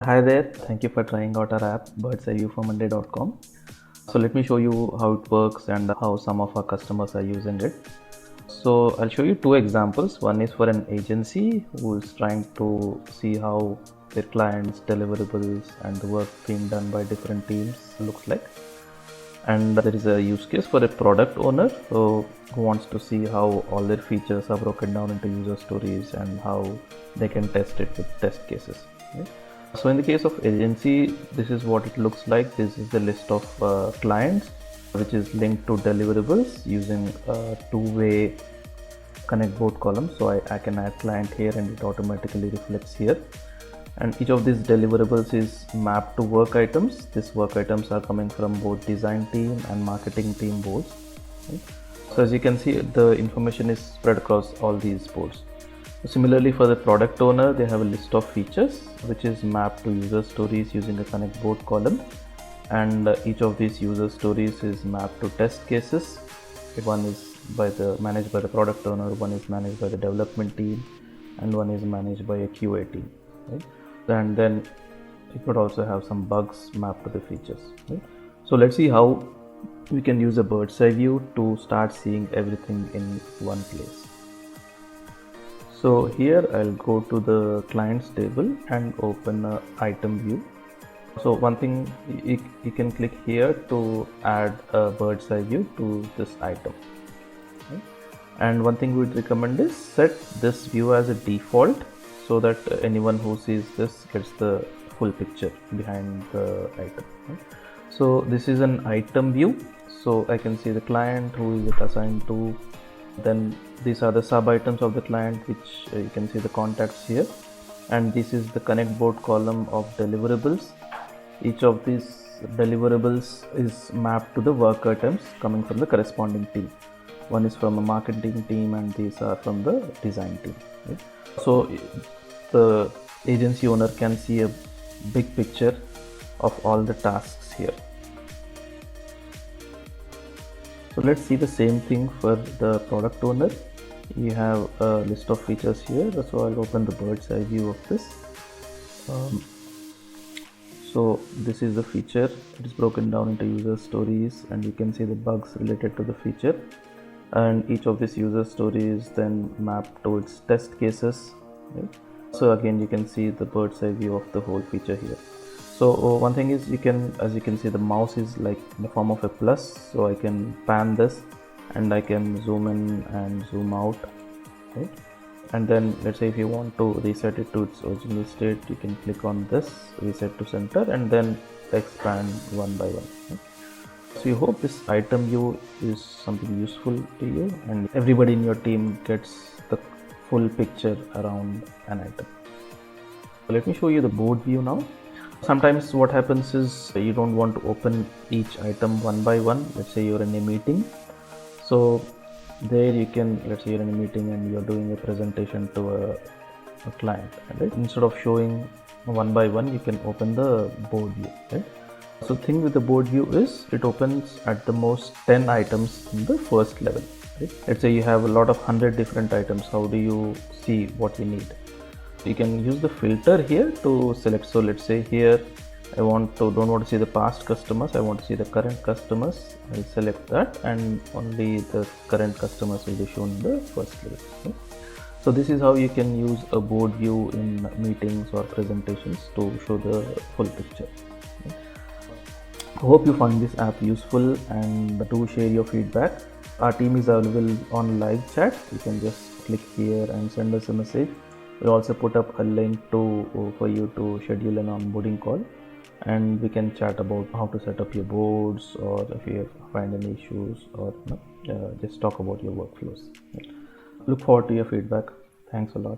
Hi there, thank you for trying out our app birdseyeviewformonday.com. So let me show you how it works and how some of our customers are using it. So I'll show you two examples. One is for an agency who is trying to see how their clients' deliverables and the work being done by different teams looks like. And there is a use case for a product owner who wants to see how all their features are broken down into user stories and how they can test it with test cases. Right? So in the case of agency, this is what it looks like. This is the list of clients which is linked to deliverables using a two-way connect board column. So I can add client here and it automatically reflects here. And each of these deliverables is mapped to work items. These work items are coming from both design team and marketing team boards. Right? So as you can see, the information is spread across all these boards. Similarly, for the product owner, they have a list of features which is mapped to user stories using a connect board column, and each of these user stories is mapped to test cases. One is managed by the product owner, one is managed by the development team, and one is managed by a QA team. Right? And then you could also have some bugs mapped to the features. Right? So let's see how we can use a bird's eye view to start seeing everything in one place. So here I'll go to the clients table and open a item view. So one thing you can click here to add a bird's eye view to this item. Okay? And one thing we'd recommend is set this view as a default so that anyone who sees this gets the full picture behind the item. Okay? So this is an item view. So I can see the client, who is it assigned to. Then these are the sub items of the client, which you can see the contacts here, and this is the connect board column of deliverables. Each of these deliverables is mapped to the work items coming from the corresponding team. One is from a marketing team and these are from the design team. Right? So the agency owner can see a big picture of all the tasks here. So let's see the same thing for the product owner. You have a list of features here, so I'll open the bird's eye view of this. So this is the feature. It is broken down into user stories and you can see the bugs related to the feature, and each of these user stories then mapped to its test cases. Right? So again you can see the bird's eye view of the whole feature here. So one thing is, as you can see, the mouse is like in the form of a plus, so I can pan this and I can zoom in and zoom out. Right? And then let's say if you want to reset it to its original state, you can click on this reset to center and then expand one by one. Right? So you hope this item view is something useful to you and everybody in your team gets the full picture around an item. So let me show you the board view now. Sometimes what happens is you don't want to open each item one by one. Let's say you're in a meeting. So there you can, let's say you're in a meeting and you're doing a presentation to a client. Right? Instead of showing one by one, you can open the board view. Right? So the thing with the board view is it opens at the most 10 items in the first level. Right? Let's say you have a lot of 100 different items. How do you see what you need? You can use the filter here to select. So let's say here I don't want to see the past customers, I want to see the current customers. I'll select that and only the current customers will be shown in the first level. Okay? So this is how you can use a board view in meetings or presentations to show the full picture. Okay? I hope you find this app useful and do share your feedback. Our team is available on live chat. You can just click here and send us a message. We'll also put up a link for you to schedule an onboarding call, and we can chat about how to set up your boards, or if you find any issues, or just talk about your workflows. Look forward to your feedback. Thanks a lot.